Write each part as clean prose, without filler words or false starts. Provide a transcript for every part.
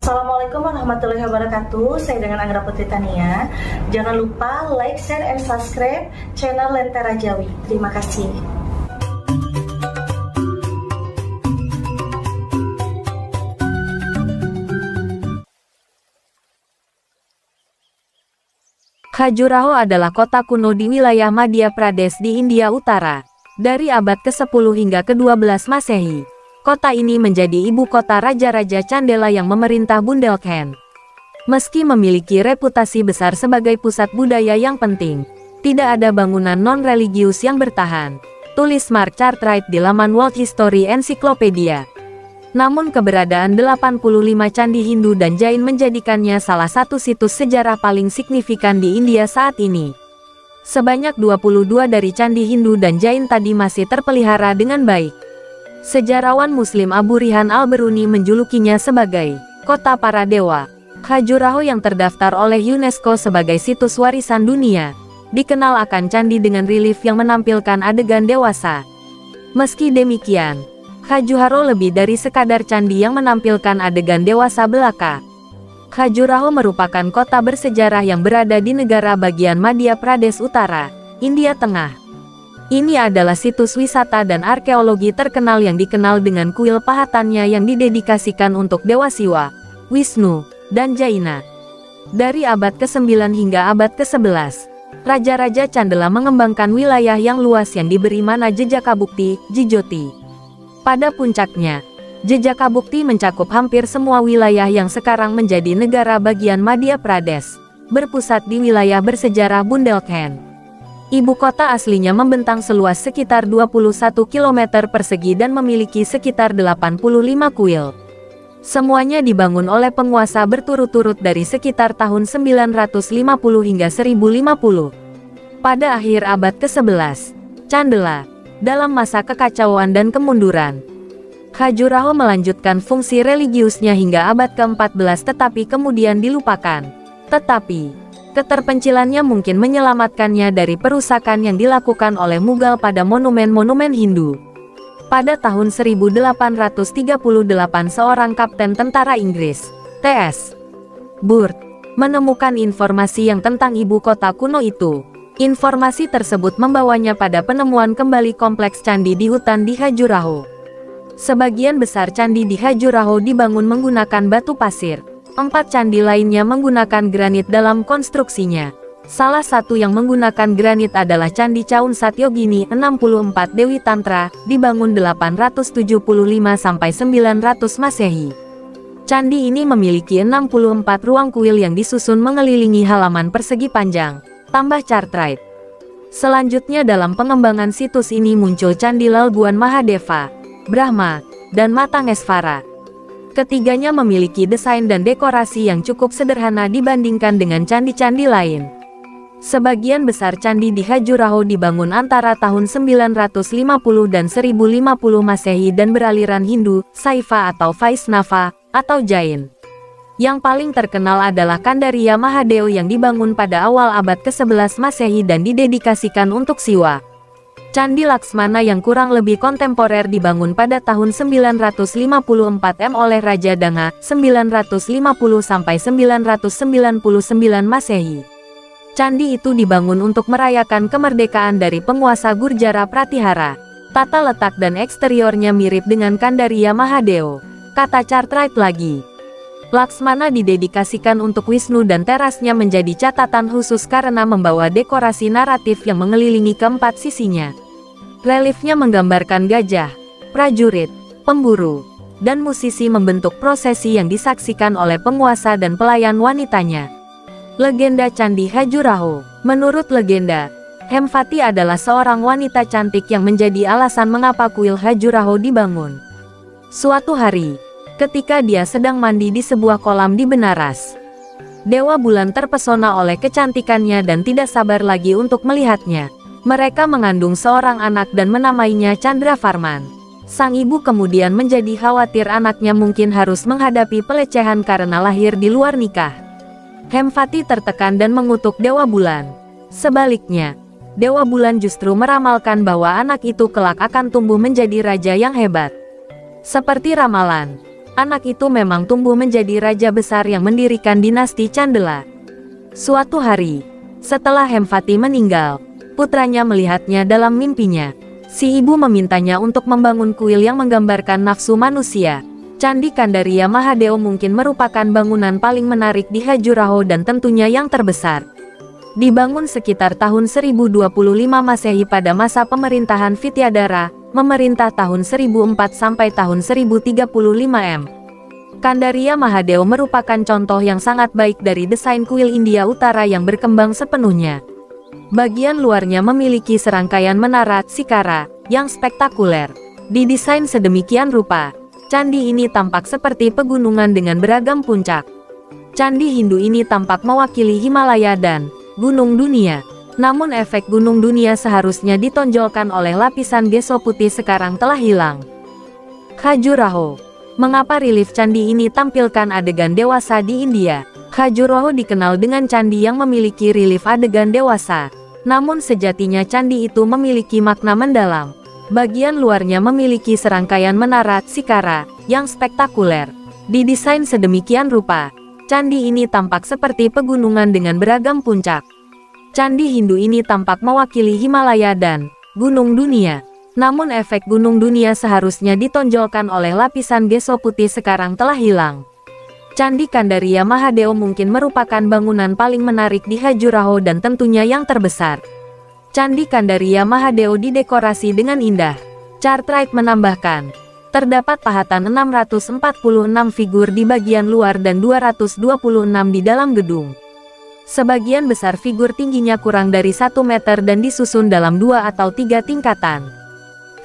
Assalamualaikum warahmatullahi wabarakatuh. Saya dengan Anggra Putri Tania. Jangan lupa like, share, and subscribe channel Lentera Jawi. Terima kasih. Khajuraho adalah kota kuno di wilayah Madhya Pradesh di India Utara. Dari abad ke-10 hingga ke-12 Masehi, kota ini menjadi ibu kota Raja-Raja Chandela yang memerintah Bundelkhand. Meski memiliki reputasi besar sebagai pusat budaya yang penting, tidak ada bangunan non-religius yang bertahan. Tulis Mark Cartwright di laman World History Encyclopedia. Namun keberadaan 85 candi Hindu dan Jain menjadikannya salah satu situs sejarah paling signifikan di India saat ini. Sebanyak 22 dari candi Hindu dan Jain tadi masih terpelihara dengan baik. Sejarawan Muslim Abu Rihan Al-Biruni menjulukinya sebagai kota para dewa. Khajuraho yang terdaftar oleh UNESCO sebagai situs warisan dunia, dikenal akan candi dengan relief yang menampilkan adegan dewasa. Meski demikian, Khajuraho lebih dari sekadar candi yang menampilkan adegan dewasa belaka. Khajuraho merupakan kota bersejarah yang berada di negara bagian Madhya Pradesh Utara, India Tengah. Ini adalah situs wisata dan arkeologi terkenal yang dikenal dengan kuil pahatannya yang didedikasikan untuk Dewa Siwa, Wisnu, dan Jaina. Dari abad ke-9 hingga abad ke-11, Raja-Raja Chandela mengembangkan wilayah yang luas yang diberi nama Jejakabukti, Jijoti. Pada puncaknya, Jejakabukti mencakup hampir semua wilayah yang sekarang menjadi negara bagian Madhya Pradesh, berpusat di wilayah bersejarah Bundelkhand. Ibu kota aslinya membentang seluas sekitar 21 km persegi dan memiliki sekitar 85 kuil. Semuanya dibangun oleh penguasa berturut-turut dari sekitar tahun 950 hingga 1050. Pada akhir abad ke-11, Chandela, dalam masa kekacauan dan kemunduran, Khajuraho melanjutkan fungsi religiusnya hingga abad ke-14 tetapi kemudian dilupakan. Tetapi, keterpencilannya mungkin menyelamatkannya dari perusakan yang dilakukan oleh Mughal pada monumen-monumen Hindu. Pada tahun 1838 seorang kapten tentara Inggris, T.S. Burt, menemukan informasi yang tentang ibu kota kuno itu. Informasi tersebut membawanya pada penemuan kembali kompleks candi di hutan di Khajuraho. Sebagian besar candi di Khajuraho dibangun menggunakan batu pasir. 4 candi lainnya menggunakan granit dalam konstruksinya. Salah satu yang menggunakan granit adalah Candi Chaun Satyogini 64 Dewi Tantra, dibangun 875 sampai 900 Masehi. Candi ini memiliki 64 ruang kuil yang disusun mengelilingi halaman persegi panjang, tambah Cartwright. Selanjutnya dalam pengembangan situs ini muncul Candi Lalguan Mahadeva, Brahma, dan Matangesvara. Ketiganya memiliki desain dan dekorasi yang cukup sederhana dibandingkan dengan candi-candi lain. Sebagian besar candi di Khajuraho dibangun antara tahun 950 dan 1050 Masehi dan beraliran Hindu, Saiva atau Vaisnava, atau Jain. Yang paling terkenal adalah Kandaria Mahadeo yang dibangun pada awal abad ke-11 Masehi dan didedikasikan untuk Siwa. Candi Laksmana yang kurang lebih kontemporer dibangun pada tahun 954 oleh Raja Danga, 950 sampai 999 Masehi. Candi itu dibangun untuk merayakan kemerdekaan dari penguasa Gurjara Pratihara. Tata letak dan eksteriornya mirip dengan Kandaria Mahadeo, kata Cartwright lagi. Laksmana didedikasikan untuk Wisnu dan terasnya menjadi catatan khusus karena membawa dekorasi naratif yang mengelilingi keempat sisinya. Reliefnya menggambarkan gajah, prajurit, pemburu, dan musisi membentuk prosesi yang disaksikan oleh penguasa dan pelayan wanitanya. Legenda Candi Khajuraho. Menurut legenda, Hemvati adalah seorang wanita cantik yang menjadi alasan mengapa kuil Khajuraho dibangun. Suatu hari, ketika dia sedang mandi di sebuah kolam di Benaras, Dewa Bulan terpesona oleh kecantikannya dan tidak sabar lagi untuk melihatnya. Mereka mengandung seorang anak dan menamainya Chandravarman. Sang ibu kemudian menjadi khawatir anaknya mungkin harus menghadapi pelecehan karena lahir di luar nikah. Hemvati tertekan dan mengutuk Dewa Bulan. Sebaliknya, Dewa Bulan justru meramalkan bahwa anak itu kelak akan tumbuh menjadi raja yang hebat. Seperti ramalan, Anak itu memang tumbuh menjadi raja besar yang mendirikan dinasti Chandela. Suatu hari, setelah Hemvati meninggal, putranya melihatnya dalam mimpinya. Si ibu memintanya untuk membangun kuil yang menggambarkan nafsu manusia. Candi Kandaria Mahadeo mungkin merupakan bangunan paling menarik di Khajuraho dan tentunya yang terbesar. Dibangun sekitar tahun 1025 Masehi pada masa pemerintahan Vidyadhara, memerintah tahun 1004 sampai tahun 1035 M. Kandaria Mahadeo merupakan contoh yang sangat baik dari desain kuil India Utara yang berkembang sepenuhnya. Bagian luarnya memiliki serangkaian menara Tsikara yang spektakuler. Didesain sedemikian rupa, candi ini tampak seperti pegunungan dengan beragam puncak. Candi Hindu ini tampak mewakili Himalaya dan Gunung Dunia. Namun efek Gunung Dunia seharusnya ditonjolkan oleh lapisan gesso putih sekarang telah hilang. Khajuraho. Mengapa relief candi ini tampilkan adegan dewasa di India? Khajuraho dikenal dengan candi yang memiliki relief adegan dewasa. Namun sejatinya candi itu memiliki makna mendalam. Bagian luarnya memiliki serangkaian menara Tsikara yang spektakuler. Didesain sedemikian rupa, candi ini tampak seperti pegunungan dengan beragam puncak. Candi Hindu ini tampak mewakili Himalaya dan Gunung Dunia. Namun efek Gunung Dunia seharusnya ditonjolkan oleh lapisan gesso putih sekarang telah hilang. Candi Kandaria Mahadeo mungkin merupakan bangunan paling menarik di Khajuraho dan tentunya yang terbesar. Candi Kandaria Mahadeo didekorasi dengan indah. Cartwright menambahkan, terdapat pahatan 646 figur di bagian luar dan 226 di dalam gedung. Sebagian besar figur tingginya kurang dari 1 meter dan disusun dalam 2 atau 3 tingkatan.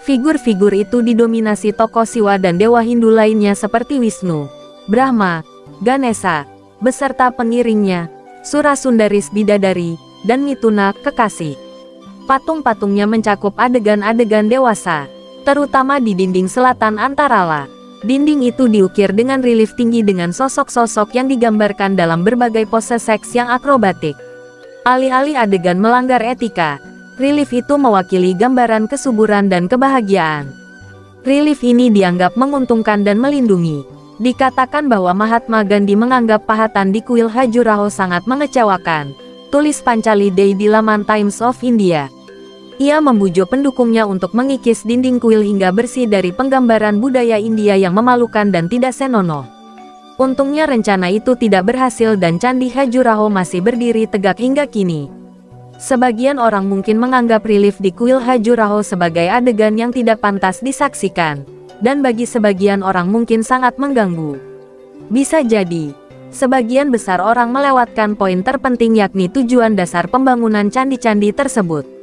Figur-figur itu didominasi tokoh Siwa dan dewa Hindu lainnya seperti Wisnu, Brahma, Ganesha, beserta pengiringnya, Surasundaris Bidadari, dan Mituna, kekasih. Patung-patungnya mencakup adegan-adegan dewasa, terutama di dinding selatan Antarala. Dinding itu diukir dengan relief tinggi dengan sosok-sosok yang digambarkan dalam berbagai pose seks yang akrobatik. Alih-alih adegan melanggar etika, relief itu mewakili gambaran kesuburan dan kebahagiaan. Relief ini dianggap menguntungkan dan melindungi. Dikatakan bahwa Mahatma Gandhi menganggap pahatan di kuil Khajuraho sangat mengecewakan. Tulis Pancali Dey di laman Times of India. Ia membujuk pendukungnya untuk mengikis dinding kuil hingga bersih dari penggambaran budaya India yang memalukan dan tidak senonoh. Untungnya rencana itu tidak berhasil dan Candi Khajuraho masih berdiri tegak hingga kini. Sebagian orang mungkin menganggap relief di kuil Khajuraho sebagai adegan yang tidak pantas disaksikan, dan bagi sebagian orang mungkin sangat mengganggu. Bisa jadi, sebagian besar orang melewatkan poin terpenting yakni tujuan dasar pembangunan candi-candi tersebut.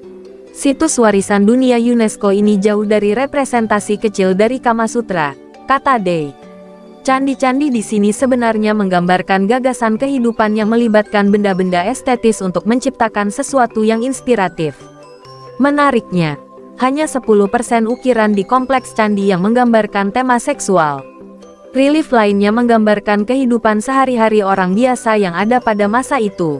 Situs warisan dunia UNESCO ini jauh dari representasi kecil dari Kama Sutra, kata Dey. Candi-candi di sini sebenarnya menggambarkan gagasan kehidupan yang melibatkan benda-benda estetis untuk menciptakan sesuatu yang inspiratif. Menariknya, hanya 10% ukiran di kompleks candi yang menggambarkan tema seksual. Relief lainnya menggambarkan kehidupan sehari-hari orang biasa yang ada pada masa itu.